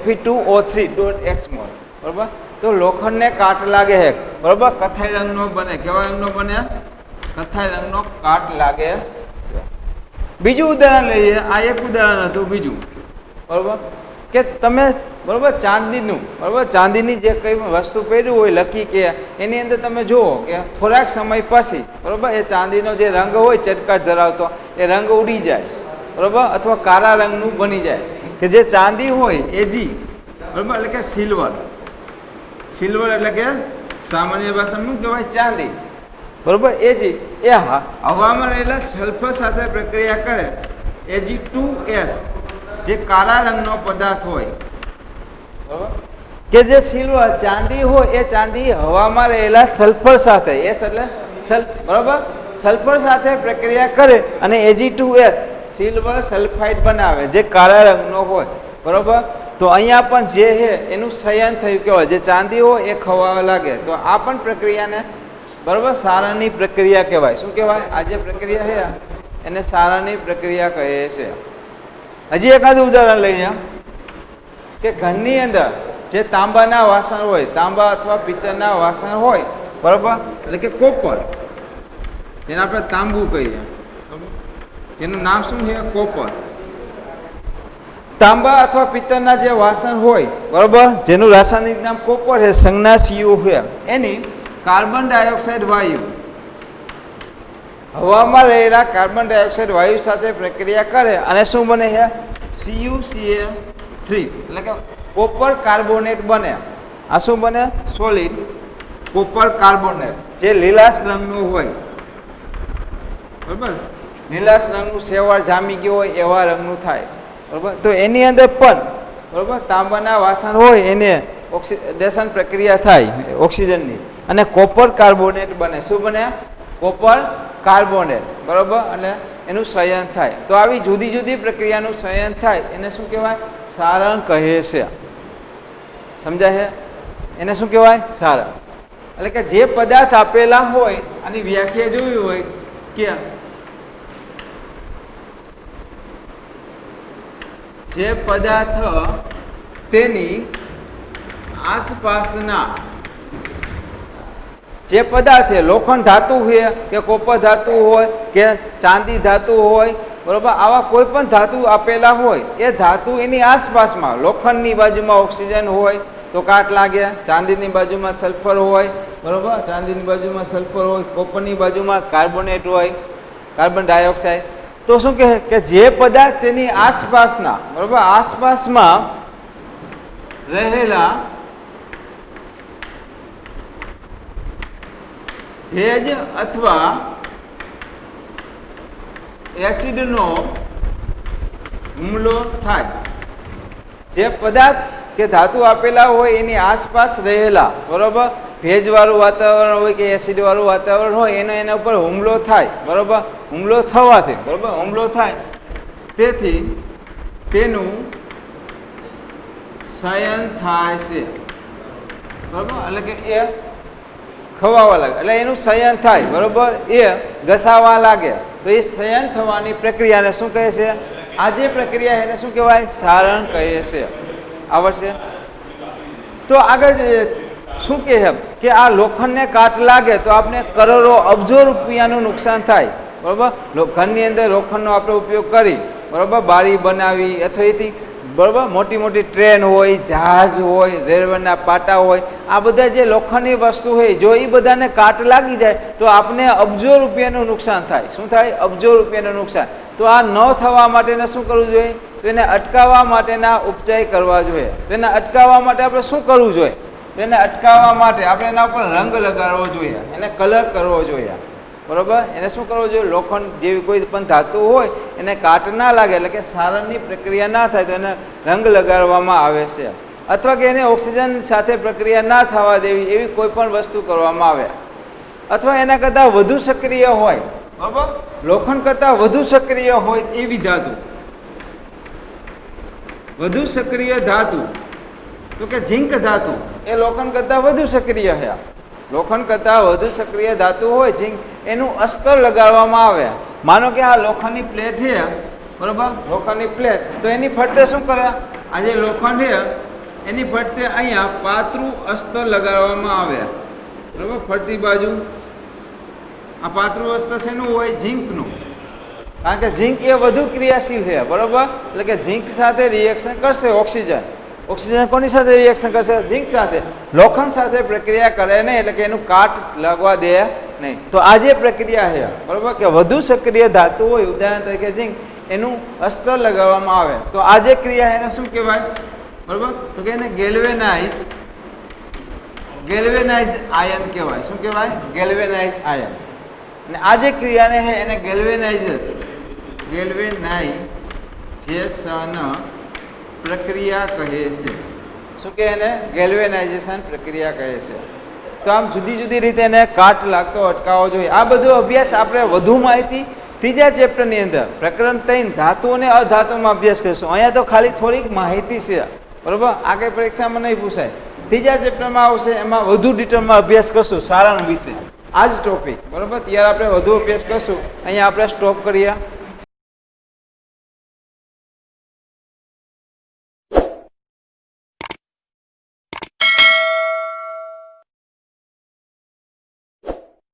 Fe2O3.X-mol, બરાબર. તો લોખંડને કાટ લાગે છે, બરાબર, કથ્થાઈ રંગનો બને. કેવા રંગનો બને? કથ્થાઈ રંગનો કાટ લાગે છે. બીજું ઉદાહરણ લઈએ. આ એક ઉદાહરણ હતું. બીજું, બરાબર, કે તમે, બરાબર, ચાંદીનું, બરાબર, ચાંદીની જે કઈ વસ્તુ પહેર્યું હોય લકી કે એની અંદર તમે જુઓ કે થોડાક સમય પછી, બરાબર, એ ચાંદીનો જે રંગ હોય ચટકાટ ધરાવતો એ રંગ ઉડી જાય, બરાબર, અથવા કાળા રંગનું બની જાય. કે જે ચાંદી હોય એજી, બરાબર, એટલે કે સિલ્વર. સિલ્વર એટલે કે સામાન્ય ભાષામાં શું કહેવાય? ચાંદી, બરાબર. એજી એ હવામાં રહેલા સલ્ફર સાથે પ્રક્રિયા કરે, Ag2S, જે કાળા રંગનો પદાર્થ હોય, બરાબર, કે જે સિલ્વર ચાંદી હોય એ ચાંદી હવામાં રહેલા સલ્ફર સાથે, એસ એટલે બરાબર, સલ્ફર સાથે પ્રક્રિયા કરે અને Ag2S સિલ્વર સલ્ફાઇડ બનાવે, જે કાળા રંગનો હોય, બરાબર. તો અહીંયા પણ જે છે એનું સંયન થયું કહેવાય. જે ચાંદી હોય એ ખવાવા લાગે. તો આ પણ પ્રક્રિયાને, બરાબર, સારણની પ્રક્રિયા કહેવાય. શું કહેવાય? આ જે પ્રક્રિયા છે એને સારણની પ્રક્રિયા કહે છે. હજી એકાદું ઉદાહરણ લઈએ કે ઘરની અંદર જે તાંબાના વાસણ હોય, તાંબા અથવા પિત્તળના વાસણ હોય, બરાબર, એટલે કે કોપર, જેને આપણે તાંબુ કહીએ, એનું નામ શું છે? કોપર. તાંબા અથવા પિત્તળના જે વાસણ હોય, બરાબર, જેનું રાસાયણિક નામ કોપર છે, સંજ્ઞા CO છે, એની કાર્બન ડાયોક્સાઇડ વાયુ, હવામાં રહેલા કાર્બન ડાયોક્સાઇડ વાયુ સાથે પ્રક્રિયા કરે અને શું બને છે? CuCl3, એટલે કે કોપર કાર્બોનેટ બને. આ શું બને? સોલિડ કોપર કાર્બોનેટ, જે લીલાશ રંગનું હોય, બરાબર, લીલાશ રંગનું શેવાળ જામી ગયો હોય એવા રંગનું થાય, બરાબર. તો એની અંદર પણ, બરાબર, તાંબાના વાસણ હોય એને ઓક્સિડેશન પ્રક્રિયા થાય ઓક્સિજનની, અને કોપર કાર્બોનેટ બને. શું બને? કોપર કાર્બોનેટ, બરાબર, અને એનું સંયન થાય. તો આવી જુદી જુદી પ્રક્રિયાનું સંયન થાય એને શું કહેવાય? સારણ કહે છે. સમજાય છે? એને શું કહેવાય? સારણ. એટલે કે જે પદાર્થ આપેલા હોય, આની વ્યાખ્યા જોવી હોય કે જે પદાર્થ તેની આસપાસના, જે પદાર્થ લોખંડ ધાતુ હોય કે કોપર ધાતુ હોય કે ચાંદી ધાતુ હોય, બરોબર, આવા કોઈ પણ ધાતુ આપેલા હોય એ ધાતુ એની આસપાસમાં, લોખંડની બાજુમાં ઓક્સિજન હોય તો કાટ લાગે, ચાંદીની બાજુમાં સલ્ફર હોય, બરોબર, ચાંદીની બાજુમાં સલ્ફર હોય, કોપરની બાજુમાં કાર્બોનેટ હોય, કાર્બન ડાયોક્સાઇડ. તો શું કહે કે જે પદાર્થ તેની આસપાસના, બરોબર, આસપાસમાં રહેલા ભેજ અથવા એસિડનો હુમલો થાય. જે પદાર્થ કે ધાતુ આપેલા હોય એની આસપાસ રહેલા, બરોબર, ભેજવાળું વાતાવરણ હોય કે એસિડવાળું વાતાવરણ હોય એના ઉપર હુમલો થાય, બરોબર, હુમલો થવાથી, બરોબર, હુમલો થાય તેથી તેનું સંયન થાય છે, બરોબર, એટલે કે એ ખવાવા લાગે, એટલે એનું સંયન થાય, બરોબર, એ ઘસાવા લાગે, તો એ સંયન થવાની પ્રક્રિયાને શું કહે છે? આ જે પ્રક્રિયા એને શું કહેવાય? સારણ કહે છે. આવડશે? તો આગળ શું કહે કે આ લોખંડને કાટ લાગે તો આપણે કરોડો અબજો રૂપિયાનું નુકસાન થાય, બરોબર. ઘરની અંદર લોખંડનો આપણે ઉપયોગ કરી, બરોબર, બારી બનાવી અથવા એથી, બરોબર, મોટી મોટી ટ્રેન હોય, જહાજ હોય, રેલવેના પાટા હોય, આ બધા જે લોખંડની વસ્તુ હોય, જો એ બધાને કાટ લાગી જાય તો આપણે અબજો રૂપિયાનું નુકસાન થાય. શું થાય? અબજો રૂપિયાનું નુકસાન. તો આ ન થવા માટેને શું કરવું જોઈએ? તો એને અટકાવવા માટેના ઉપચાર કરવા જોઈએ. તો એને અટકાવવા માટે આપણે શું કરવું જોઈએ? તો એને અટકાવવા માટે આપણે એના ઉપર રંગ લગાડવો જોઈએ, એને કલર કરવો જોઈએ, બરોબર. એને શું કરવું જોઈએ? લોખંડ જેવી કોઈ પણ ધાતુ હોય એને કાટ ના લાગે, એટલે કે સારણની પ્રક્રિયા ના થાય તો એને રંગ લગાડવામાં આવે છે, અથવા કે એને ઓક્સિજન સાથે પ્રક્રિયા ના થવા દેવી એવી કોઈ પણ વસ્તુ કરવામાં આવે, અથવા એના કરતાં વધુ સક્રિય હોય, બરાબર, લોખંડ કરતાં વધુ સક્રિય હોય એવી ધાતુ, વધુ સક્રિય ધાતુ, તો કે ઝીંક ધાતુ એ લોખંડ કરતાં વધુ સક્રિય છે. લોખંડ કરતાં વધુ સક્રિય ધાતુ હોય ઝીંક, એનું અસ્તર લગાડવામાં આવે. માનો કે આ લોખંડની પ્લેટ છે, બરાબર, લોખંડની પ્લેટ, તો એની ફરતે શું કરે? આ જે લોખંડ છે એની ફરતે અહીંયા પાતળું અસ્તર લગાડવામાં આવે, બરાબર, ફરતી બાજુ. આ પાતળું અસ્તર શેનું હોય? ઝીંકનું. કારણ કે ઝીંક એ વધુ ક્રિયાશીલ છે, બરાબર, એટલે કે ઝીંક સાથે રિએક્શન કરશે ઓક્સિજન. ઓક્સિજન કોની સાથે રિએક્શન કરશે? ઝીંક સાથે. લોખંડ સાથે પ્રક્રિયા કરે નહીં, એટલે કે એનું કાટ લાગવા દે નહીં. તો આ જે પ્રક્રિયા છે, બરાબર, કે વધુ સક્રિય ધાતુ હોય, ઉદાહરણ તરીકે ઝીંક, એનું અસ્તર લગાવવામાં આવે. તો આ જે ક્રિયા એને શું કહેવાય? બરાબર, તો કે એને ગેલ્વેનાઇઝ આયન કહેવાય. શું કહેવાય? ગેલ્વેનાઇઝ આયન. અને આ જે ક્રિયાને છે એને ગેલ્વેનાઇઝેશન પ્રક્રિયા કહે છે. શું કે એને? ગેલ્વેનાઇઝેશન પ્રક્રિયા કહે છે. તો આમ જુદી જુદી રીતે એને કાટ લાગતો અટકાવવો જોઈએ. આ બધો અભ્યાસ આપણે વધુ માહિતી ત્રીજા ચેપ્ટરની અંદર પ્રકરણ 3 ધાતુ અને અધાતુમાં અભ્યાસ કરીશું. અહીંયા તો ખાલી થોડીક માહિતી છે, બરાબર, આગળ પરીક્ષામાં નહીં પૂછાય. ત્રીજા ચેપ્ટરમાં આવશે, એમાં વધુ ડિટેલમાં અભ્યાસ કરશું સારણ વિશે, આ જ ટોપિક, બરાબર. ત્યારે આપણે વધુ અભ્યાસ કરશું. અહીંયા આપણે સ્ટોપ કરીએ.